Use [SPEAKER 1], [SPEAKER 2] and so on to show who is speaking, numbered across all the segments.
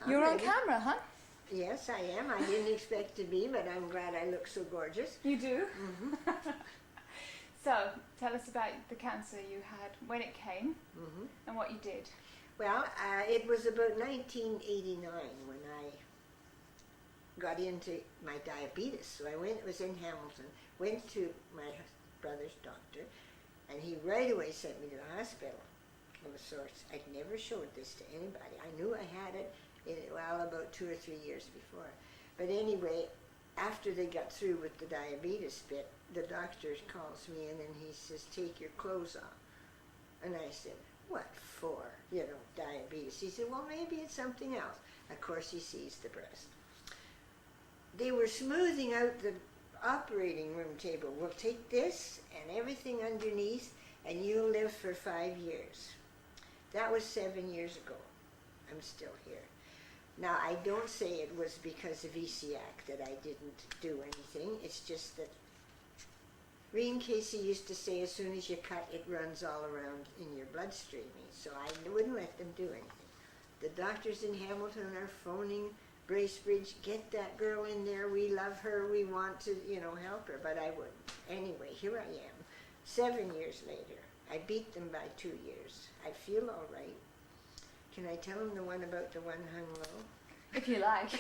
[SPEAKER 1] You're on camera, huh?
[SPEAKER 2] Yes, I am. I didn't expect to be, but I'm glad I look so gorgeous.
[SPEAKER 1] You do?
[SPEAKER 2] Mm-hmm.
[SPEAKER 1] So, tell us about the cancer you had, when it came,
[SPEAKER 2] Mm-hmm.
[SPEAKER 1] and what you did.
[SPEAKER 2] Well, it was about 1989 when I got into my diabetes. So I was in Hamilton, went to my brother's doctor, and he right away sent me to the hospital of a source. I'd never showed this to anybody. I knew I had it, about 2 or 3 years before. But anyway, after they got through with the diabetes bit, the doctor calls me in and he says, take your clothes off. And I said, what for? Diabetes. He said, well, maybe it's something else. Of course, he sees the breast. They were smoothing out the operating room table. We'll take this and everything underneath, and you'll live for 5 years. That was 7 years ago. I'm still here. Now, I don't say it was because of Essiac that I didn't do anything. It's just that Rene Caisse used to say, as soon as you cut, it runs all around in your bloodstream. So I wouldn't let them do anything. The doctors in Hamilton are phoning Bracebridge, get that girl in there, we love her, we want to, help her, but I wouldn't. Anyway, here I am, 7 years later. I beat them by 2 years. I feel all right. Can I tell them the one about the one hung low?
[SPEAKER 1] If you like.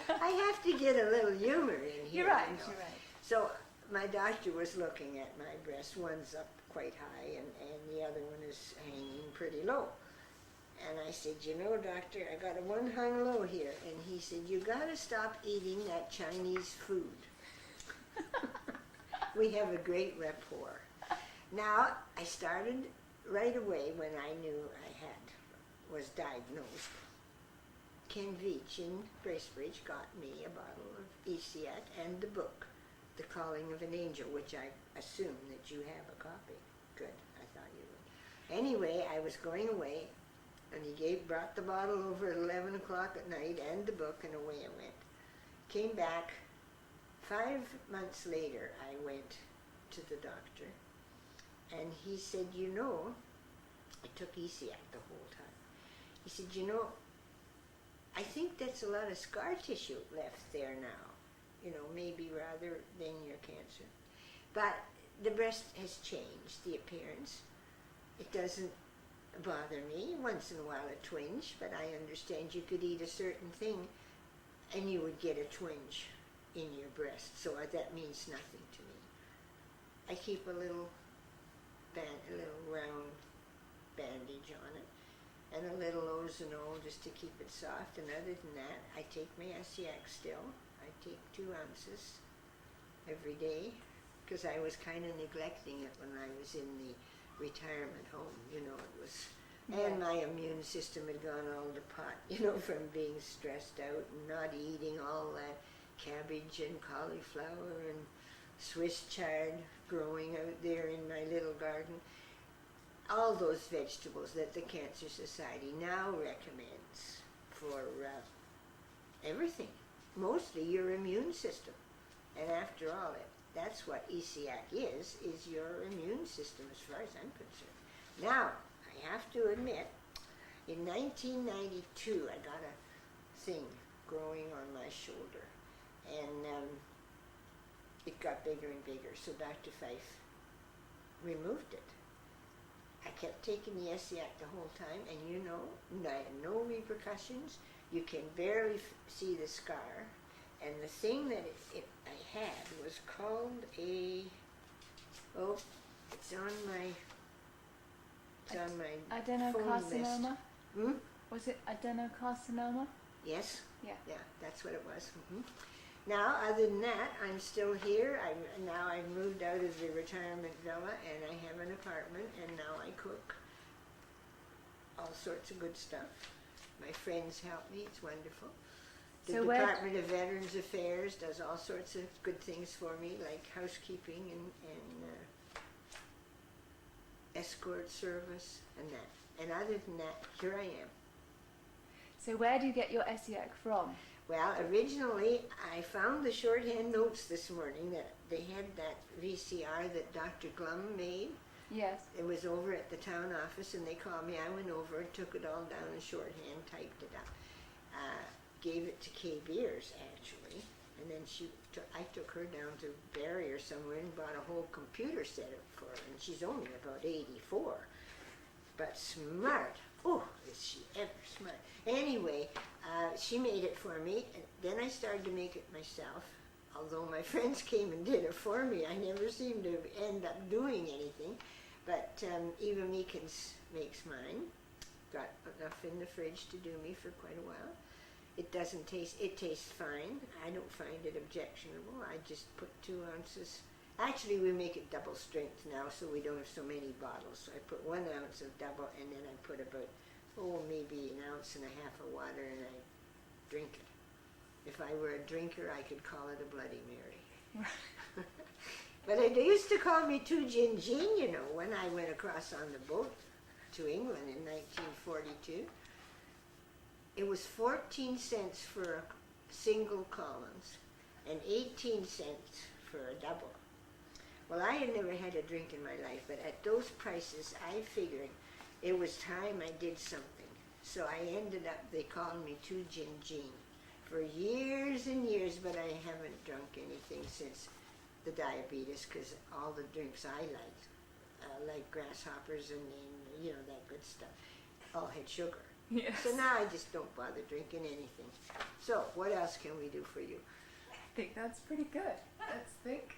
[SPEAKER 2] I have to get a little humor in here.
[SPEAKER 1] You're right, you're right.
[SPEAKER 2] So my doctor was looking at my breast. One's up quite high and the other one is hanging pretty low. And I said, doctor, I got a one hung low here. And he said, you got to stop eating that Chinese food. We have a great rapport. Now, I started right away when I knew I was diagnosed. Ken Veach in Bracebridge got me a bottle of Essiac and the book, The Calling of an Angel, which I assume that you have a copy. Good, I thought you would. Anyway, I was going away, and he brought the bottle over at 11 o'clock at night and the book, and away I went. Came back. 5 months later, I went to the doctor, and he said, I took Essiac the whole time. He said, I think that's a lot of scar tissue left there now, maybe rather than your cancer. But the breast has changed, the appearance. It doesn't bother me. Once in a while a twinge, but I understand you could eat a certain thing and you would get a twinge in your breast, so that means nothing to me. I keep a little round bandage on it, and a little Ozanol just to keep it soft, and other than that, I take my Essiac still. I take 2 ounces every day, because I was kind of neglecting it when I was in the retirement home, it was, and my immune system had gone all to pot, from being stressed out and not eating all that cabbage and cauliflower and Swiss chard growing out there in my little garden. All those vegetables that the Cancer Society now recommends for everything, mostly your immune system. And after all, that's what Essiac is your immune system as far as I'm concerned. Now, I have to admit, in 1992, I got a thing growing on my shoulder, and it got bigger and bigger, so Dr. Fife removed it. I kept taking the Essiac the whole time, and I had no repercussions. You can barely see the scar. And the thing that I had was called it's on my
[SPEAKER 1] adenocarcinoma?
[SPEAKER 2] Hmm?
[SPEAKER 1] Was it adenocarcinoma?
[SPEAKER 2] Yes.
[SPEAKER 1] Yeah.
[SPEAKER 2] Yeah, that's what it was. Mm-hmm. Now, other than that, I'm still here. Now I've moved out of the retirement villa, and I have an apartment, and now I cook all sorts of good stuff. My friends help me. It's wonderful. The Department of Veterans Affairs does all sorts of good things for me, like housekeeping and escort service and that. And other than that, here I am.
[SPEAKER 1] So where do you get your Essiac from?
[SPEAKER 2] Well, originally, I found the shorthand notes this morning that they had that VCR that Dr. Glum made.
[SPEAKER 1] Yes.
[SPEAKER 2] It was over at the town office, and they called me. I went over and took it all down in shorthand, typed it up. gave it to Kay Beers, actually. And then I took her down to Barrie or somewhere and bought a whole computer setup for her. And she's only about 84. But smart. Oh, is she ever smart. Anyway, she made it for me. And then I started to make it myself. Although my friends came and did it for me, I never seemed to end up doing anything. But Eva Meekins makes mine. Got enough in the fridge to do me for quite a while. It doesn't taste, it tastes fine. I don't find it objectionable. I just put 2 ounces. Actually, we make it double strength now, so we don't have so many bottles. So I put 1 ounce of double, and then I put about, maybe 1.5 ounces of water, and I drink it. If I were a drinker, I could call it a Bloody Mary. But they used to call me Two Gin Jean, you know, when I went across on the boat to England in 1942. It was 14 cents for a single Collins and 18 cents for a double. Well, I had never had a drink in my life, but at those prices, I figured it was time I did something. So I ended up, they called me Two Gin Jean for years and years, but I haven't drunk anything since the diabetes, because all the drinks I liked, like grasshoppers and you know, that good stuff, all had sugar.
[SPEAKER 1] Yes.
[SPEAKER 2] So now I just don't bother drinking anything. So what else can we do for you?
[SPEAKER 1] I think that's pretty good. Let's think.